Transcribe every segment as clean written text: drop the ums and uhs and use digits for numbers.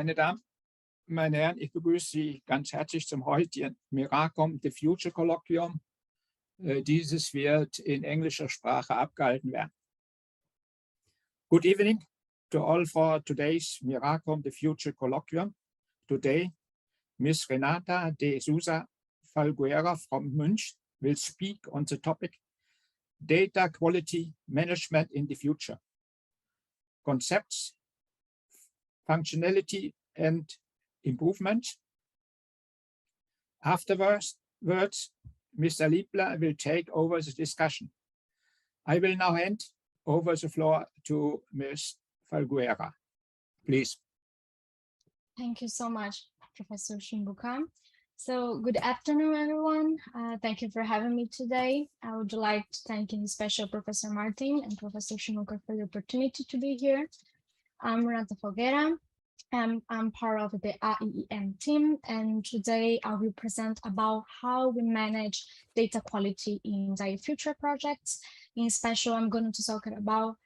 Meine Damen, meine Herren, ich begrüße Sie ganz herzlich zum heutigen MIRACUM DIFUTURE colloquium. Dieses wird in englischer Sprache abgehalten werden. Good evening to all for today's MIRACUM DIFUTURE colloquium. Today, Ms. Renata de Souza Falguera from Munich will speak on the topic Data Quality Management in the Future. Concepts, functionality and improvement. Afterwards, Mr. Liebler will take over the discussion. I will now hand over the floor to Ms. Falguera. Please. Thank you so much, Professor Shimbuka. So good afternoon, everyone. Thank you for having me today. I would like to thank in special Professor Martin and Professor Shimbuka for the opportunity to be here. I'm Renata Falguera. I'm part of the AIEM team, and today I will present about how we manage data quality in DIFUTURE projects. In special, I'm going to talk about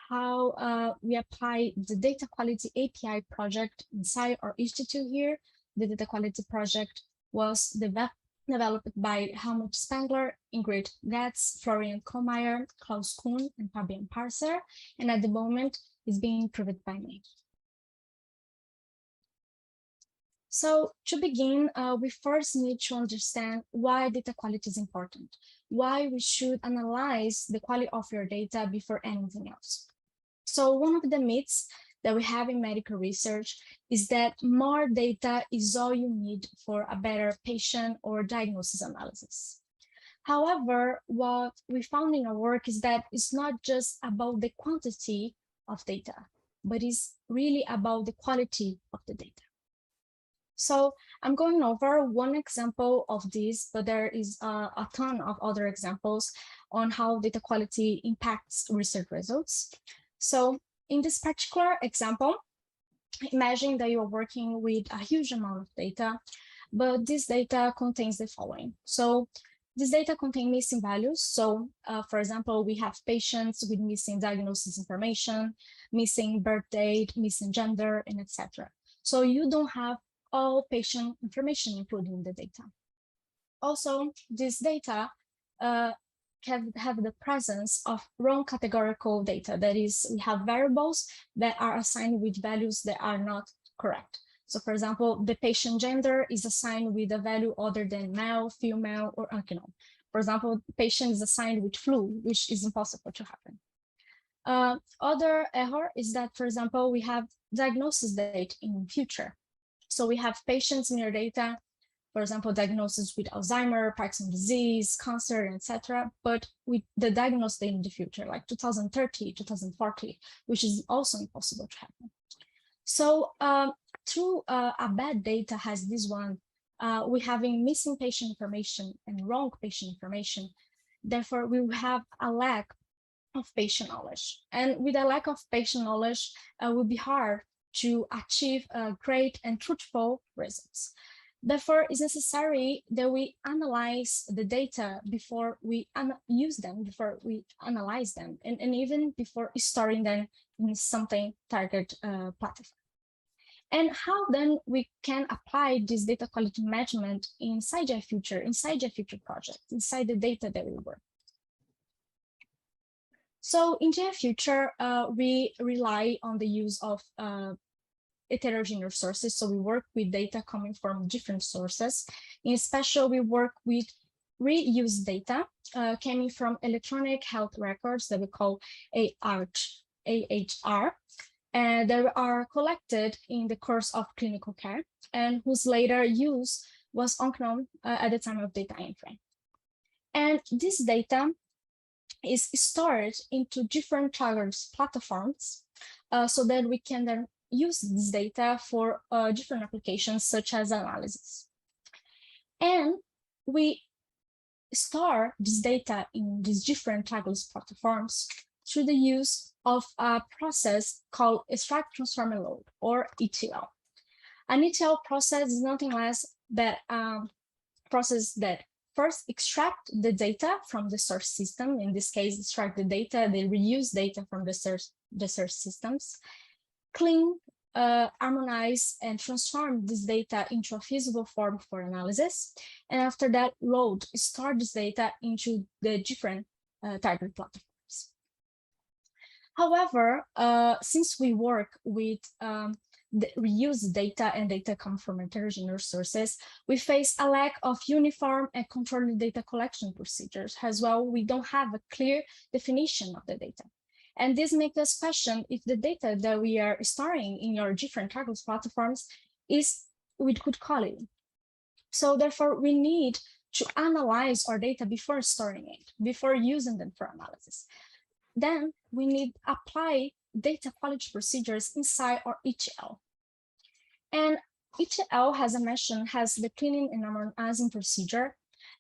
how we apply the data quality API project inside our institute here. The data quality project was developed by Helmut Spengler, Ingrid Gatz, Florian Kohlmeier, Klaus Kuhn, and Fabian Parser, and at the moment is being improved by me. So to begin, we first need to understand why data quality is important, why we should analyze the quality of your data before anything else. So one of the myths that we have in medical research is that more data is all you need for a better patient or diagnosis analysis. However, what we found in our work is that it's not just about the quantity of data, but it's really about the quality of the data. So I'm going over one example of this, but there is a ton of other examples on how data quality impacts research results. So in this particular example, imagine that you're working with a huge amount of data, but this data contains the following. So this data contains missing values. So for example, we have patients with missing diagnosis information, missing birth date, missing gender, and etc. So you don't have all patient information included in the data. Also, this data can have the presence of wrong categorical data. That is, we have variables that are assigned with values that are not correct. So for example, the patient gender is assigned with a value other than male, female, or unknown. For example, the patient is assigned with flu, which is impossible to happen. Other error is that, for example, we have diagnosis date in future. So we have patients in your data, for example, diagnosis with Alzheimer's, Parkinson's disease, cancer, etc., but with the diagnosis date in the future, like 2030, 2040, which is also impossible to happen. So through a bad data has this one, we having missing patient information and wrong patient information. Therefore, we will have a lack of patient knowledge. And with a lack of patient knowledge, it will be hard to achieve great and truthful results. Therefore, it's necessary that we analyze the data before we use them, before we analyze them, and even before storing them in something target platform. And how then we can apply this data quality management inside DIFUTURE project, inside the data that we work. So in DIFUTURE, we rely on the use of heterogeneous sources. So we work with data coming from different sources. In special, we work with reused data coming from electronic health records that we call AHR, and that are collected in the course of clinical care and whose later use was unknown at the time of data entry. And this data is stored into different targets platforms so that we can then use this data for different applications such as analysis. And we store this data in these different target platforms through the use of a process called extract, transform, and load, or ETL. An ETL process is nothing less than a process that first extract the data from the source system. In this case, extract the data, they reuse data from the source systems, clean harmonize and transform this data into a feasible form for analysis. And after that, store this data into the different target platforms. However, since we work with the reused data and data come from heterogeneous sources, we face a lack of uniform and controlled data collection procedures. As well, we don't have a clear definition of the data. And this makes us question if the data that we are storing in your different target platforms is with good quality. So therefore, we need to analyze our data before storing it, before using them for analysis. Then we need to apply data quality procedures inside our ETL. And ETL, as I mentioned, has the cleaning and harmonizing procedure,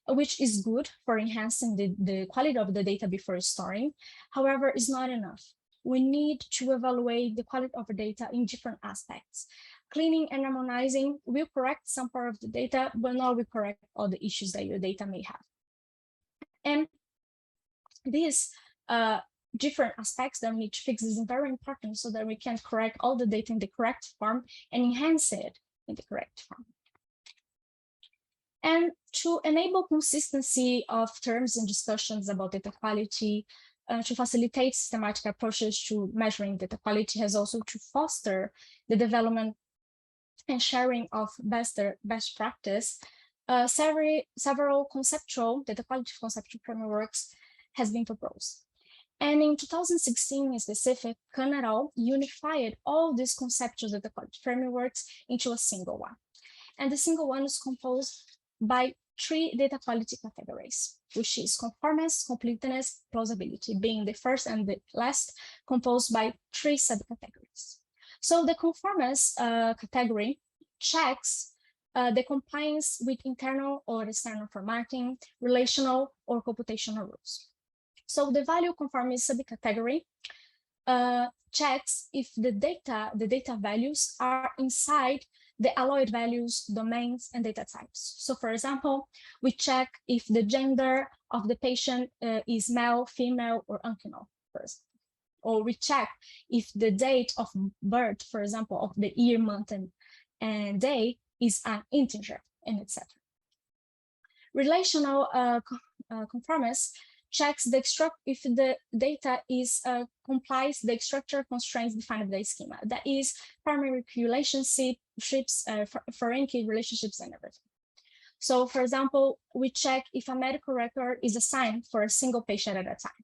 which is good for enhancing the quality of the data before storing. However, it's not enough. We need to evaluate the quality of the data in different aspects. Cleaning and harmonizing will correct some part of the data, but not will correct all the issues that your data may have. And these different aspects that we need to fix is very important so that we can correct all the data in the correct form and enhance it in the correct form. And to enable consistency of terms and discussions about data quality, to facilitate systematic approaches to measuring data quality, has also to foster the development and sharing of best practice, several conceptual data quality conceptual frameworks has been proposed. And in 2016, in specific, Canadal unified all these conceptual data quality frameworks into a single one. And the single one is composed by 3 data quality categories, which is conformance, completeness, plausibility, being the first and the last, composed by 3 subcategories. So the conformance category checks the compliance with internal or external formatting, relational or computational rules. So the value conformance subcategory checks if the data values are inside the alloyed values, domains, and data types. So for example, we check if the gender of the patient is male, female, or unknown, for example. Or we check if the date of birth, for example, of the year, month, and day is an integer, and etc. Relational conformance checks if the data is complies the structure constraints defined by the schema. That is primary relationships, foreign key relationships, and everything. So for example, we check if a medical record is assigned for a single patient at a time.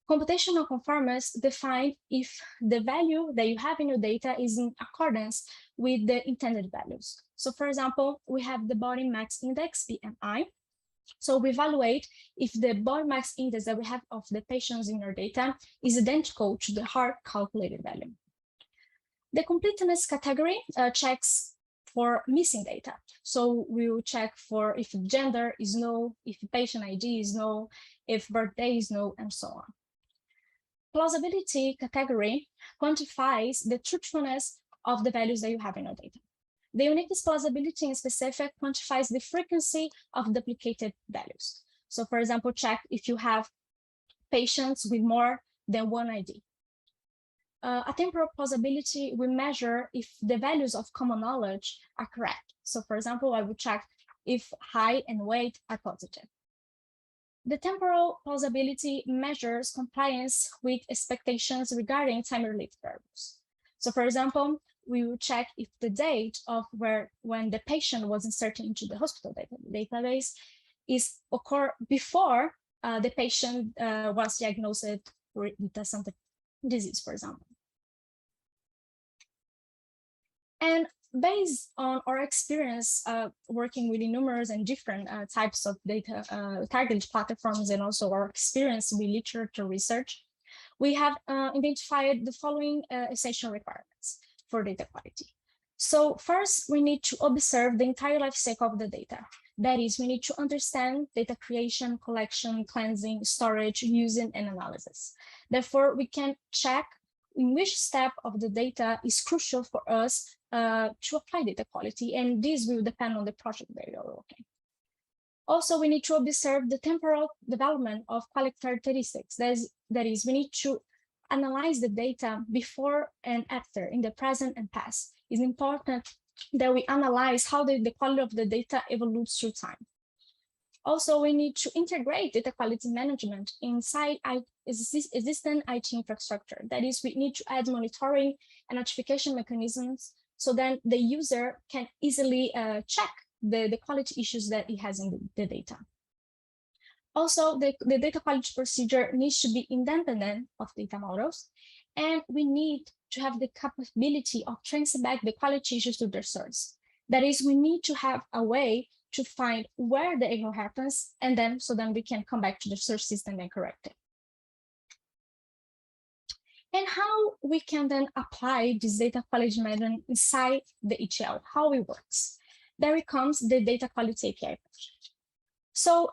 Computational conformance defines if the value that you have in your data is in accordance with the intended values. So for example, we have the body mass index, BMI. So we evaluate if the body mass index that we have of the patients in our data is identical to the hard calculated value. The completeness category checks for missing data. So we will check for if gender is null, if patient ID is null, if birthday is null, and so on. Plausibility category quantifies the truthfulness of the values that you have in your data. The uniqueness plausibility in specific quantifies the frequency of duplicated values. So for example, check if you have patients with more than one ID. A temporal plausibility will measure if the values of common knowledge are correct. So for example, I would check if height and weight are positive. The temporal plausibility measures compliance with expectations regarding time-related variables. So for example, we will check if the date of when the patient was inserted into the hospital database is occur before the patient was diagnosed with some disease, for example. And based on our experience working with numerous and different types of data target platforms, and also our experience with literature research, we have identified the following essential requirements for data quality. So first, we need to observe the entire life cycle of the data. That is, we need to understand data creation, collection, cleansing, storage, using, and analysis. Therefore, we can check in which step of the data is crucial for us to apply data quality, and this will depend on the project that you are working. Also, we need to observe the temporal development of quality characteristics. That is, we need to analyze the data before and after, in the present and past. It's important that we analyze how the quality of the data evolves through time. Also, we need to integrate data quality management inside existing IT infrastructure. That is, we need to add monitoring and notification mechanisms so then the user can easily check the quality issues that it has in the data. Also, the data quality procedure needs to be independent of data models, and we need to have the capability of tracing back the quality issues to their source. That is, we need to have a way to find where the error happens, and then we can come back to the source system and correct it. And how we can then apply this data quality management inside the ETL, how it works. There comes the data quality API project. So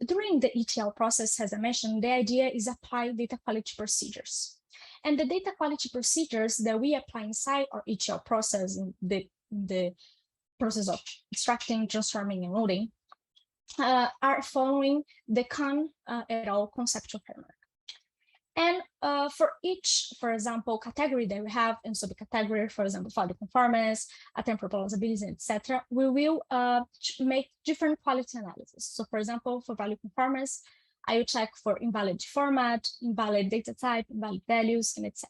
during the ETL process, as I mentioned, the idea is apply data quality procedures. And the data quality procedures that we apply inside our ETL process, in the process of extracting, transforming, and loading, are following the Kahn et al. Conceptual framework. And for each, for example, category that we have in subcategory, for example, value conformance, attempt plausibility, etc., we will make different quality analysis. So, for example, for value conformance, I will check for invalid format, invalid data type, invalid values, and etc.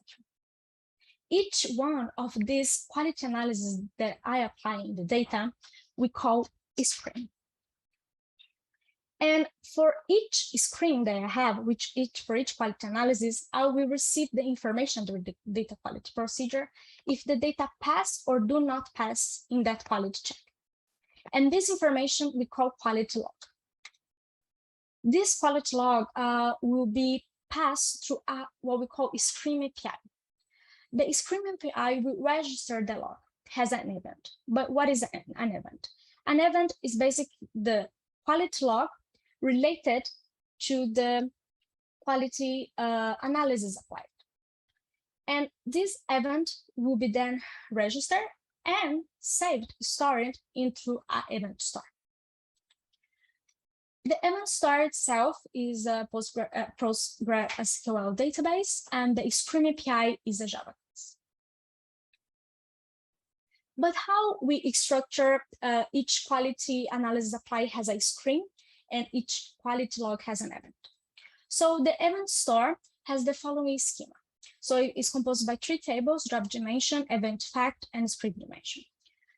Each one of these quality analyses that I apply in the data, we call a screen. And for each screen that I have, for each quality analysis, I will receive the information during the data quality procedure if the data pass or do not pass in that quality check. And this information we call quality log. This quality log will be passed through what we call a screen API. The screen API will register the log as an event. But what is an event? An event is basically the quality log related to the quality analysis applied. And this event will be then registered and saved, stored into an event store. The event store itself is a PostgreSQL database, and the Scream API is a Java class. But how we structure each quality analysis apply has a screen, and each quality log has an event. So the event store has the following schema. So it is composed by 3 tables: job dimension, event fact, and script dimension.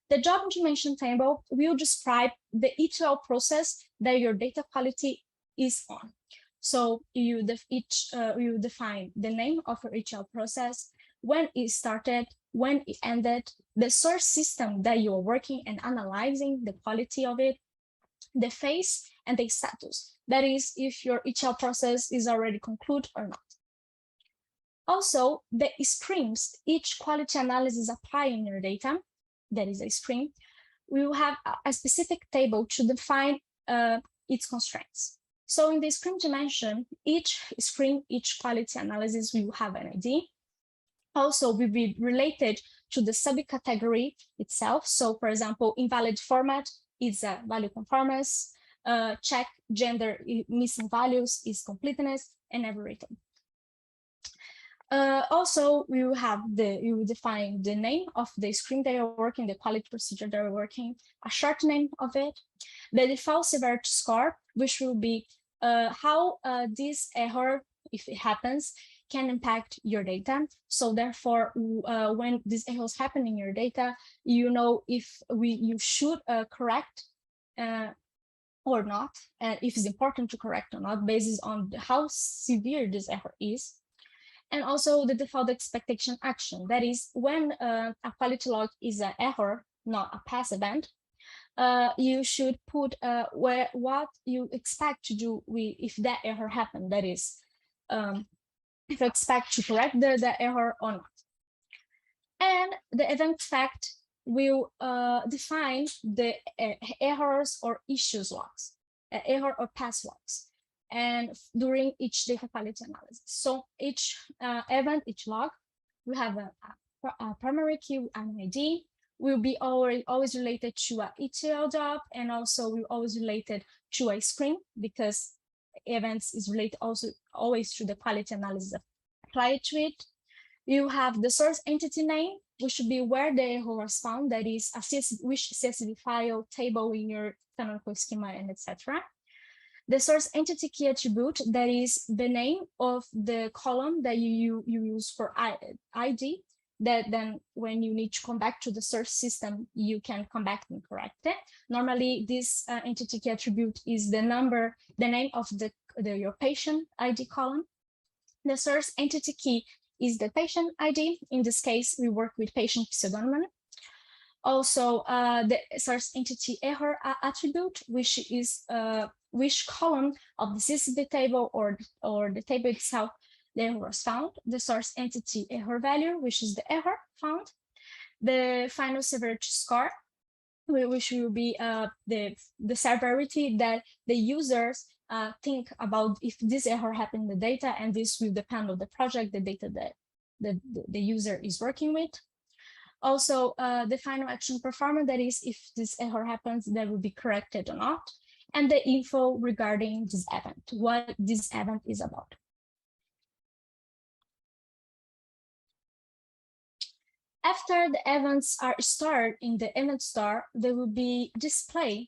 The job dimension table will describe the ETL process that your data quality is on. So you define the name of your ETL process, when it started, when it ended, the source system that you are working and analyzing the quality of it, the phase, and the status. That is, if your ETL process is already concluded or not. Also, the streams each quality analysis apply in your data, that is a stream, we will have a specific table to define its constraints. So in the stream dimension, each stream, each quality analysis will have an ID. Also, will be related to the subcategory itself. So, for example, invalid format is a value conformance, check gender missing values is completeness, and everything. Also, we will define the name of the screen that you're working, the quality procedure that you're working, a short name of it, the default severity score, which will be how this error, if it happens, can impact your data. So therefore, when these errors happen in your data, you know if you should correct or not, and if it's important to correct or not, based on how severe this error is. And also the default expectation action. That is, when a quality log is an error, not a pass event, you should put what you expect to do if that error happened. That is, if you expect to correct the error or not. And the event fact will define the errors or issues logs, error or pass logs, and during each data quality analysis. So each event, each log, we have a primary key and ID, will be always related to a ETL job, and also will always related to a screen, because events is related also always to the quality analysis apply to it. You have the source entity name, which should be where the error was found, that is which CSV file, table in your canonical schema, and etc. The source entity key attribute, that is the name of the column that you use for ID, that then when you need to come back to the source system, you can come back and correct it. Normally, this entity key attribute is the name of your patient ID column. The source entity key is the patient ID. In this case, we work with patient pseudonym. Also, the source entity error attribute, which is which column of the CSV table or the table itself the error was found. The source entity error value, which is the error found. The final severity score, which will be the severity that the users think about if this error happened in the data, and this will depend on the project, the data that the user is working with. Also, the final action performance, that is, if this error happens, that will be corrected or not, and the info regarding this event, what this event is about. After the events are stored in the event store, they will be displayed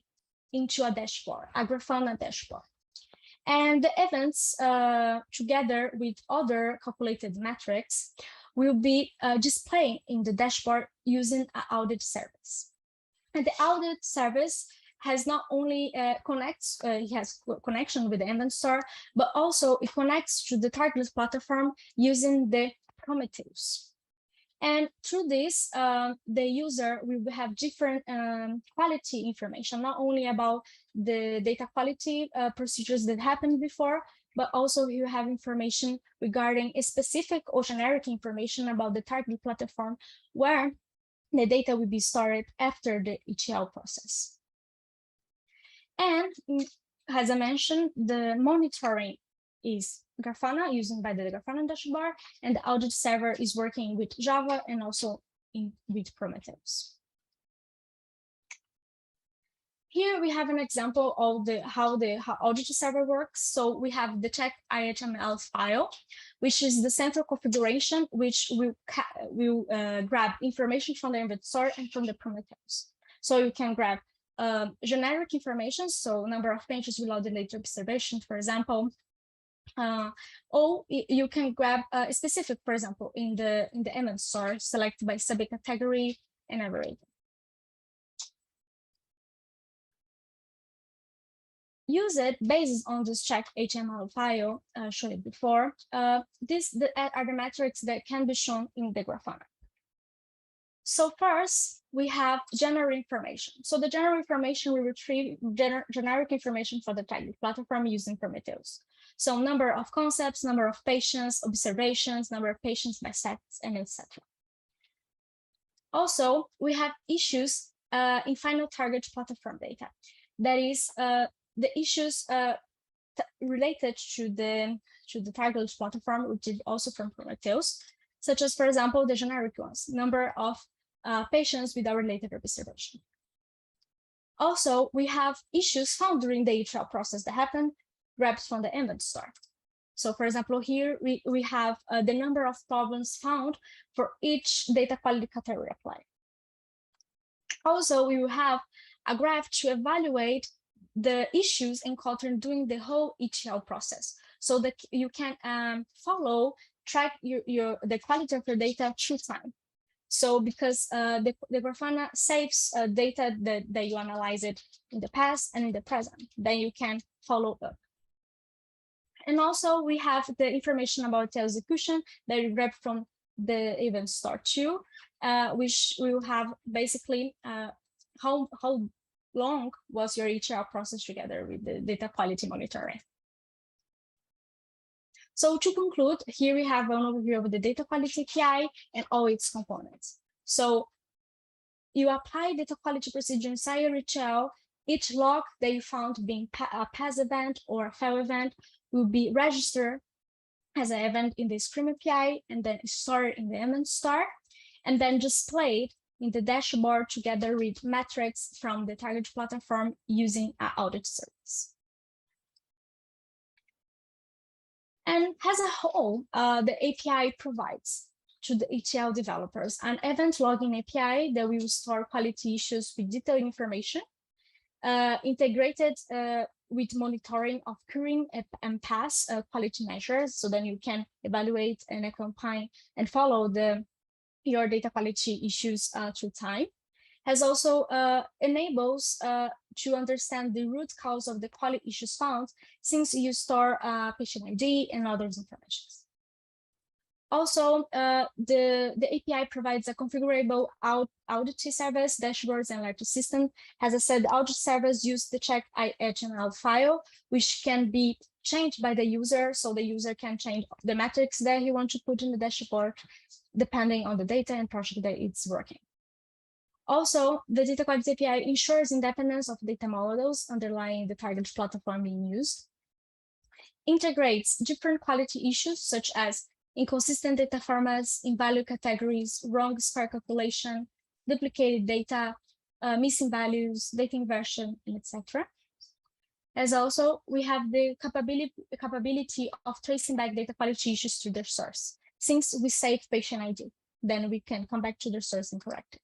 into a dashboard, a Grafana dashboard. And the events, together with other calculated metrics, will be displayed in the dashboard using an audit service. And the audit service has not only it has connection with the event store, but also it connects to the target platform using the Prometheus. And through this, the user will have different quality information, not only about the data quality procedures that happened before, but also you have information regarding a specific or generic information about the target platform where the data will be stored after the ETL process. And as I mentioned, the monitoring is Grafana, using by the Grafana dashboard, and the audit server is working with Java and also with Prometheus. Here we have an example of how audit server works. So we have the check IHML file, which is the central configuration, which will grab information from the event store and from the Prometheus. So you can grab generic information, so number of pages without the later observation, for example. Or you can grab a specific, for example, in the event store, select by subcategory and average. Use it based on this check HTML file showed before. These are the metrics that can be shown in the Grafana. So first, we have general information. So the general information, we retrieve generic information for the target platform using Prometheus. So number of concepts, number of patients, observations, number of patients by sets, and etc. Also, we have issues in final target platform data. That is the issues related to the target platform, which is also from Prometheus, such as, for example, the generic ones, number of patients with a related observation. Also, we have issues found during the ETL process that happen, grabbed from the event store. So, for example, here we have the number of problems found for each data quality category applied. Also, we will have a graph to evaluate the issues encountered during the whole ETL process, so that you can track the quality of your data through time. So because the Grafana saves data that you analyze it in the past and in the present, then you can follow up. And also we have the information about the execution that we grab from the event store too, which will have basically how long was your ETL process together with the data quality monitoring. So to conclude, here we have an overview of the data quality API and all its components. So you apply data quality procedure inside your ETL. Each log that you found being a pass event or a fail event will be registered as an event in the Scream API and then stored in the event store and then displayed in the dashboard together with metrics from the target platform using an audit service. And as a whole, the API provides to the ETL developers an event logging API that will store quality issues with detailed information, integrated with monitoring of current and past quality measures. So then you can evaluate and accompany and follow your data quality issues through time. Has also enables to understand the root cause of the quality issues found, since you store patient ID and other information. Also, the API provides a configurable audit service, dashboards, and alert system. As I said, the audit service use the check HTML file, which can be changed by the user. So the user can change the metrics that he wants to put in the dashboard, depending on the data and project that it's working. Also, the data quality API ensures independence of data models underlying the target platform being used, integrates different quality issues such as inconsistent data formats, invalid categories, wrong score calculation, duplicated data, missing values, data inversion, etc. As also, we have the capability of tracing back data quality issues to their source. Since we save patient ID, then we can come back to the source and correct it.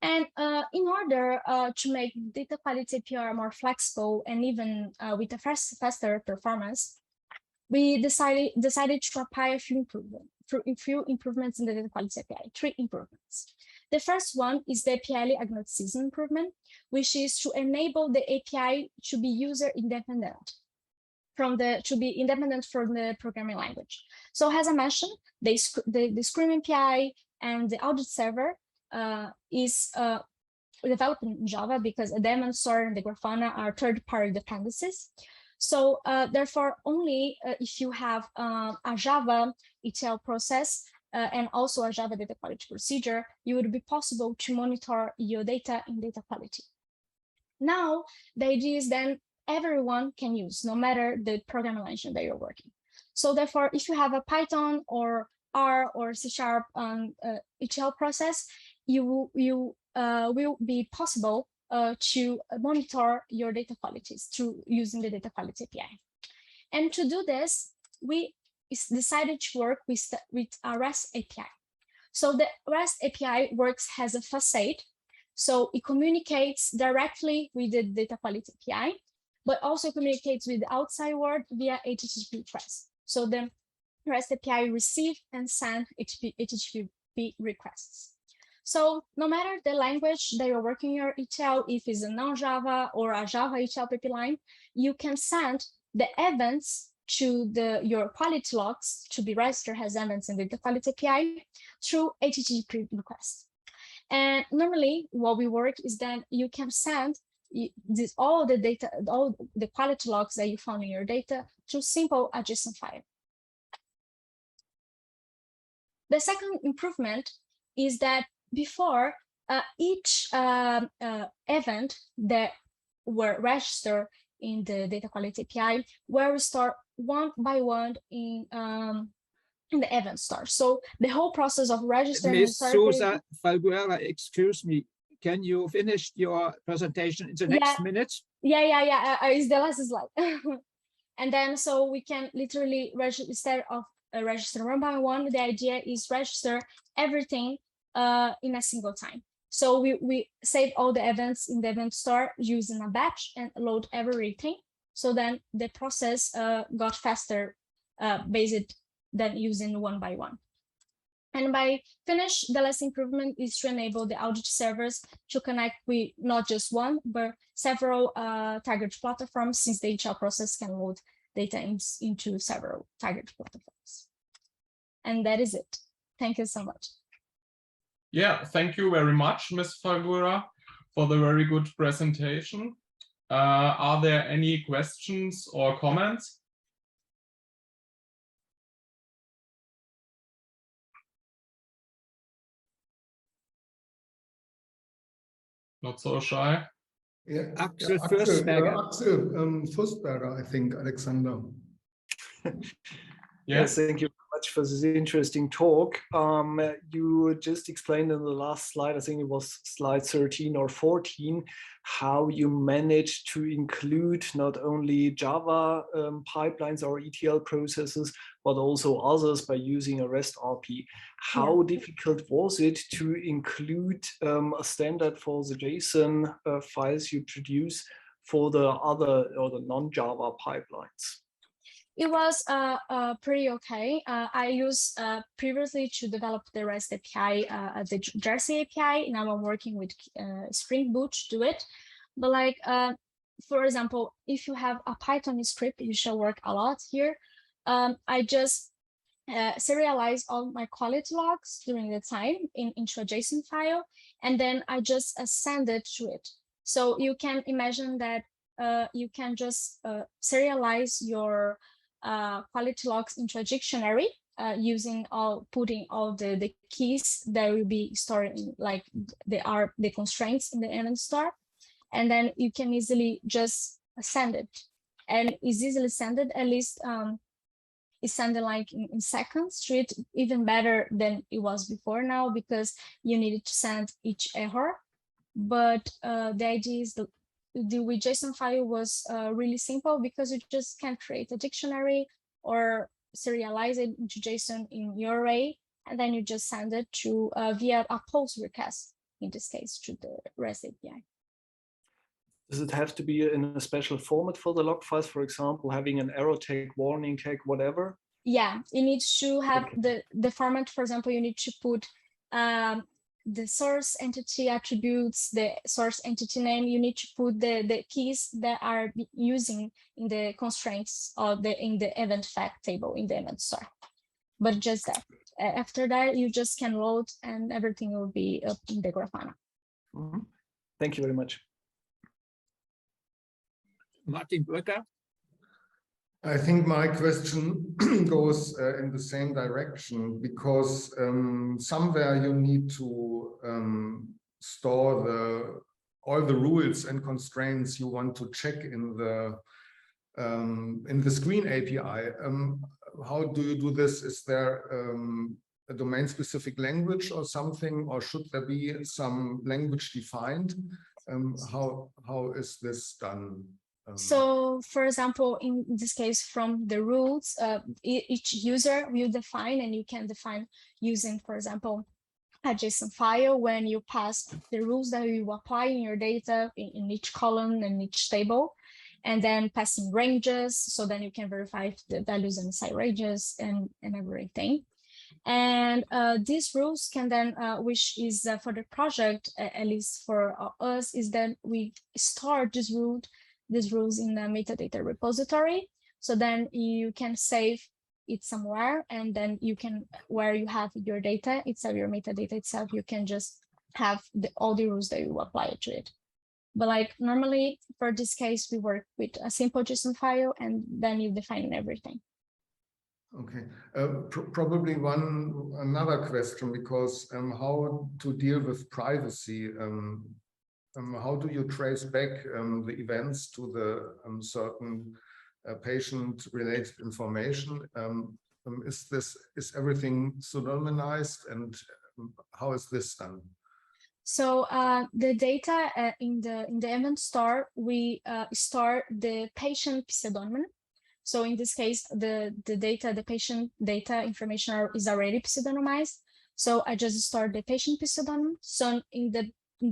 And in order to make data quality API more flexible and even with a faster performance, we decided to apply a few improvements in the data quality API, 3 improvements. The first one is the API agnosticism improvement, which is to enable the API to be user independent from the programming language. So as I mentioned, the Scream API and the audit server is developed in Java because a daemon store and the Grafana are third-party dependencies. So therefore, only if you have a Java ETL process and also a Java data quality procedure, it would be possible to monitor your data in data quality. Now, the idea is then everyone can use, no matter the programming language that you're working. So therefore, if you have a Python or R or C# ETL process, you will be possible to monitor your data qualities through using the data quality API. And to do this, we decided to work with a REST API. So the REST API works as a facade. So it communicates directly with the data quality API, but also communicates with the outside world via HTTP requests. So the REST API receive and send HTTP requests. So no matter the language that you're working your ETL, if it's a non-Java or a Java ETL pipeline, you can send the events to your quality logs to be registered as events in the data quality API through HTTP requests. And normally what we work is that you can send all the quality logs that you found in your data through simple JSON file. The second improvement is that before each event that were registered in the data quality API were stored one by one in the event store. So the whole process of registering. Ms. Souza, Falguera, excuse me, can you finish your presentation in the next minute? Yeah. It's the last slide. And then so we can literally register instead of register one by one. The idea is register everything in a single time. So we save all the events in the event store using a batch and load everything. So then the process got faster based than using one by one. And by finish, the last improvement is to enable the audit servers to connect with not just one, but several target platforms, since the ETL process can load data into several target platforms. And that is it. Thank you so much. Yeah, thank you very much, Ms. Falguera, for the very good presentation. Are there any questions or comments? Not so shy. Yeah, Axel Fürstberger, I think, Alexander. Yes, thank you very much for this interesting talk. You just explained in the last slide, I think it was slide 13 or 14, how you managed to include not only Java pipelines or ETL processes, but also others by using a REST RP. How difficult was it to include a standard for the JSON files you produce for the other or the non-Java pipelines? It was pretty okay. I used previously to develop the REST API, the Jersey API. Now I'm working with Spring Boot to do it. But like, for example, if you have a Python script, you shall work a lot here. I just serialize all my quality logs during the time into a JSON file, and then I just send it to it. So you can imagine that you can just serialize your quality logs into a dictionary putting all the keys that will be stored in, like they are the constraints in the event store, and then you can easily just send it, and it's easily send it. At least it's sending like in seconds to it, even better than it was before now, because you needed to send each error. But the idea is the with JSON file was really simple, because you just can create a dictionary or serialize it into JSON in your array, and then you just send it to via a post request, in this case, to the REST API. Does it have to be in a special format for the log files, for example, having an error tag, warning tag, whatever? Yeah, it needs to have the format. For example, you need to put the source entity attributes, the source entity name. You need to put the keys that are using in the constraints or in the event fact table in the event store. But just that. After that, you just can load and everything will be up in the Grafana. Mm-hmm. Thank you very much. Martin Brücker. I think my question goes in the same direction, because somewhere you need to store all the rules and constraints you want to check in the screen API. How do you do this? Is there a domain-specific language or something, or should there be some language defined? How is this done? So, for example, in this case, from the rules, each user will define, and you can define using, for example, a JSON file when you pass the rules that you apply in your data in each column and each table, and then passing ranges, so then you can verify if the values inside ranges and everything. And these rules can then, which is for the project, at least for us, is that we store these rules in the metadata repository. So then you can save it somewhere, and then you can, where you have your data itself, your metadata itself, you can just have all the rules that you apply to it. But like normally for this case, we work with a simple JSON file, and then you define everything. Okay, probably another question, because how to deal with privacy? How do you trace back the events to the certain patient-related information? Is everything pseudonymized, and how is this done? So the data in the event store, we store the patient pseudonym. So in this case, the patient data information is already pseudonymized. So I just store the patient pseudonym. So in the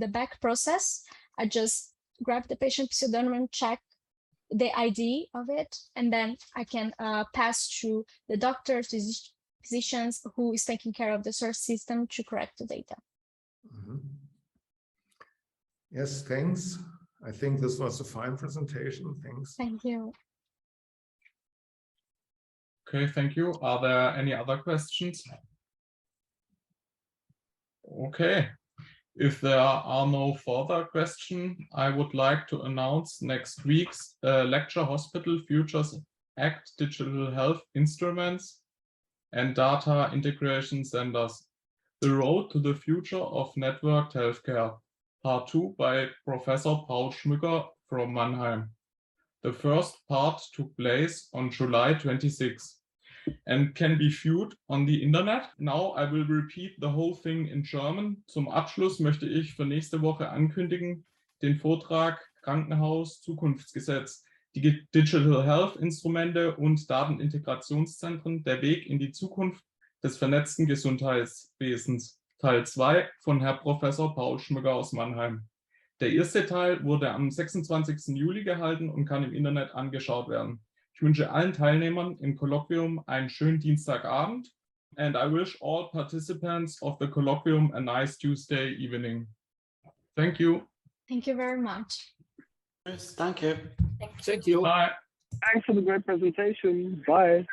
back process, I just grab the patient pseudonym, check the ID of it, and then I can pass to the doctors, physicians who is taking care of the source system to correct the data. Mm-hmm. Yes, thanks. I think this was a fine presentation. Thanks. Thank you. Okay, thank you. Are there any other questions? Okay. If there are no further questions, I would like to announce next week's lecture, Hospital Futures Act Digital Health Instruments and Data Integration Centers, The Road to the Future of Networked Healthcare, Part 2 by Professor Paul Schmücker from Mannheim. The first part took place on July 26. and can be viewed on the Internet. Now I will repeat the whole thing in German. Zum Abschluss möchte ich für nächste Woche ankündigen den Vortrag Krankenhaus Zukunftsgesetz, die Digital Health Instrumente und Datenintegrationszentren, der Weg in die Zukunft des vernetzten Gesundheitswesens, Teil 2 von Herrn Professor Paul Schmücker aus Mannheim. Der erste Teil wurde am 26. Juli gehalten und kann im Internet angeschaut werden. Ich wünsche allen Teilnehmern im Kolloquium einen schönen Dienstagabend and I wish all participants of the colloquium a nice Tuesday evening. Thank you. Thank you very much. Yes, thank you. Thank you. Bye. Thanks for the great presentation. Bye.